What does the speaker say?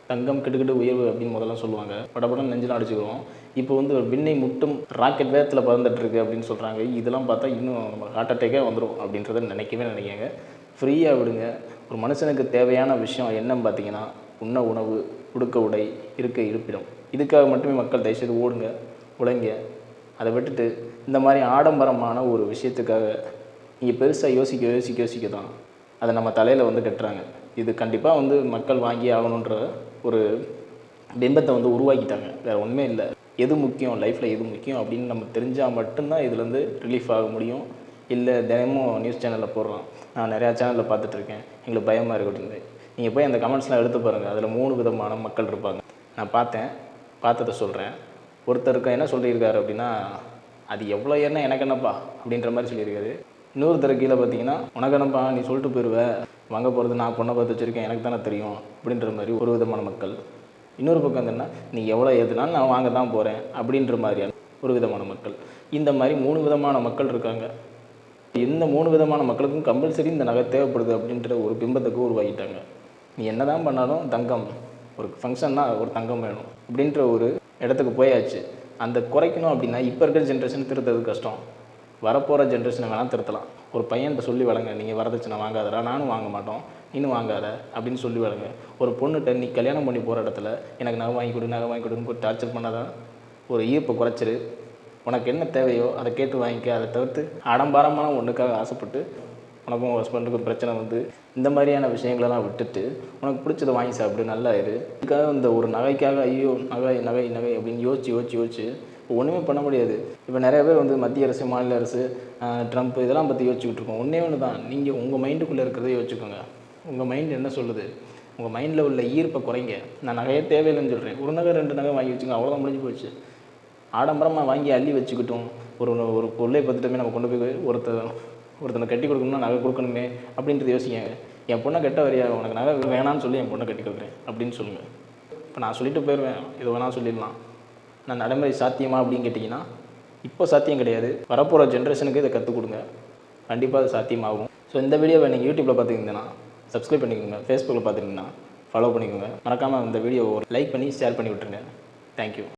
தங்கம் கிட்டுக்கிட்டு உயர்வு அப்படின்னு முதல்ல சொல்லுவாங்க. படபடன்னு நெஞ்செல்லாம் அடிச்சுக்குவோம். இப்போ வந்து விண்ணை முட்டும் ராக்கெட் வேகத்தில் பறந்துட்டு இருக்கு அப்படின்னு சொல்கிறாங்க. இதெல்லாம் பார்த்தா இன்னும் நம்ம ஹார்ட் அட்டாக்கே வந்துடும் அப்படின்றத நினைக்காங்க. ஃப்ரீயாக விடுங்க. ஒரு மனுஷனுக்கு தேவையான விஷயம் என்னன்னு பார்த்தீங்கன்னா, உண்ண உணவு, உடுக்க உடை, இருக்க இருப்பிடம். இதுக்காக மட்டுமே மக்கள் தயவுசெய்து ஓடுங்க, உழைங்க. அதை விட்டுட்டு இந்த மாதிரி ஆடம்பரமான ஒரு விஷயத்துக்காக நீங்கள் பெருசாக யோசிக்க தான் அதை நம்ம தலையில் வந்து கட்டுறாங்க. இது கண்டிப்பாக வந்து மக்கள் வாங்கி ஆகணுன்ற ஒரு பிம்பத்தை வந்து உருவாக்கிட்டாங்க. வேறு ஒன்றுமே இல்லை. எது முக்கியம், லைஃப்பில் எது முக்கியம் அப்படின்னு நம்ம தெரிஞ்சால் மட்டும்தான் இதுலேருந்து ரிலீஃப் ஆக முடியும். இல்லை தினமும் நியூஸ் சேனலில் போடுறோம், நான் நிறையா சேனலில் பார்த்துட்ருக்கேன், எங்களுக்கு பயமாக இருக்குது அப்படின்னு. நீங்கள் போய் அந்த கமெண்ட்ஸ்லாம் எடுத்து பாருங்கள். அதில் 3 விதமான மக்கள் இருப்பாங்க. நான் பார்த்ததை சொல்கிறேன். ஒருத்தருக்கு என்ன சொல்லியிருக்காரு அப்படின்னா, அது எவ்வளோ ஏன்னா எனக்கு என்னப்பா அப்படின்ற மாதிரி சொல்லியிருக்காரு. இன்னொருத்தர் கீழே பார்த்தீங்கன்னா, உனக்கு என்னப்பா நீ சொல்லிட்டு போயிடுவேன், வாங்க போகிறது நான் பொண்ணை பார்த்து வச்சுருக்கேன், எனக்கு தானே தெரியும் அப்படின்ற மாதிரி ஒரு விதமான மக்கள். இன்னொரு பக்கம் என்னென்னா, நீ எவ்வளோ ஏற்றுனாலும் நான் வாங்க தான் போகிறேன் அப்படின்ற மாதிரியான ஒரு விதமான மக்கள். இந்த மாதிரி 3 விதமான மக்கள் இருக்காங்க. இந்த 3 விதமான மக்களுக்கும் கம்பல்சரி இந்த நகை தேவைப்படுது அப்படின்ற ஒரு பிம்பத்துக்கு உருவாக்கிட்டாங்க. நீ என்ன தான் பண்ணாலும் தங்கம், ஒரு ஃபங்க்ஷன்னா ஒரு தங்கம் வேணும் அப்படின்ற ஒரு இடத்துக்கு போயாச்சு. அந்த குறைக்கணும் அப்படின்னா இப்போ இருக்கிற ஜென்ரேஷன் திருத்துறது கஷ்டம். வரப்போகிற ஜென்ரேஷனை வேணால் திருத்தலாம். ஒரு பையன்கிட்ட சொல்லி வளங்க, நீங்கள் வரதட்சணை வாங்காதடா, நானும் வாங்க மாட்டோம், நீனும் வாங்காத அப்படின்னு சொல்லி வளங்க. ஒரு பொண்ணுகிட்ட நீ கல்யாணம் பண்ணி போகிற இடத்துல எனக்கு நகை வாங்கி கொடுன்னு டார்ச்சர் பண்ணாதான் ஒரு ஈர்ப்பை குறைச்சிரு. உனக்கு என்ன தேவையோ அதை கேட்டு வாங்கிக்க. அதை தவிர்த்து ஆடம்பரமான ஒன்றுக்காக ஆசைப்பட்டு உனக்கும் ஹஸ்பண்டுக்கும் பிரச்சனை வந்து இந்த மாதிரியான விஷயங்களெல்லாம் விட்டுட்டு உனக்கு பிடிச்சதை வாங்கி சாப்பிடு, நல்லா இரு. இதுக்காக இந்த ஒரு நகைக்காக ஐயோ நகை அப்படின்னு யோசிச்சு ஒன்றுமே பண்ண முடியாது. இப்போ நிறைய பேர் வந்து மத்திய அரசு, மாநில அரசு, ட்ரம்ப் இதெல்லாம் பற்றி யோசிச்சுக்கிட்டு இருக்கோம். ஒன்று தான், நீங்கள் உங்கள் மைண்டுக்குள்ளே இருக்கிறத யோசிச்சுக்கோங்க. உங்கள் மைண்டு என்ன சொல்லுது, உங்கள் மைண்டில் உள்ள ஈர்ப்பை குறைங்க. நான் நகையே தேவையில்லைன்னு சொல்கிறேன். ஒரு நகை 2 நகை வாங்கி வச்சுக்கோங்க, அவ்வளோதான், முடிஞ்சு போச்சு. ஆடம்பரமாக வாங்கி அள்ளி வச்சுக்கிட்டோம். ஒரு பொருளை பார்த்துட்டுமே நம்ம கொண்டு போய் ஒருத்தனை கட்டி கொடுக்கணும்னா நகை கொடுக்கணுமே அப்படின்றது யோசிக்காங்க. என் பொண்ணை கட்ட வரையா, உனக்கு நகை வேணான்னு சொல்லி என் பொண்ணை கட்டி கொடுக்குறேன் அப்படின்னு சொல்லுங்கள். இப்போ நான் சொல்லிட்டு போயிடுவேன், இது வேணால் சொல்லிடலாம். நான் நடைமுறை சாத்தியமா அப்படின்னு கேட்டிங்கன்னா இப்போ சாத்தியம் கிடையாது. வரப்போகிற ஜென்ரேஷனுக்கு இதை கற்றுக் கொடுங்க, கண்டிப்பாக அது சாத்தியமாகும். ஸோ இந்த வீடியோவை நீங்கள் யூடியூப்பில் பார்த்துக்கிங்கன்னா சப்ஸ்கிரைப் பண்ணிக்கோங்க, ஃபேஸ்புக்கில் பார்த்துக்கிங்கன்னா ஃபாலோ பண்ணிக்கோங்க. மறக்காமல் இந்த வீடியோவை லைக் பண்ணி ஷேர் பண்ணி விட்டுருங்க. தேங்க்யூ.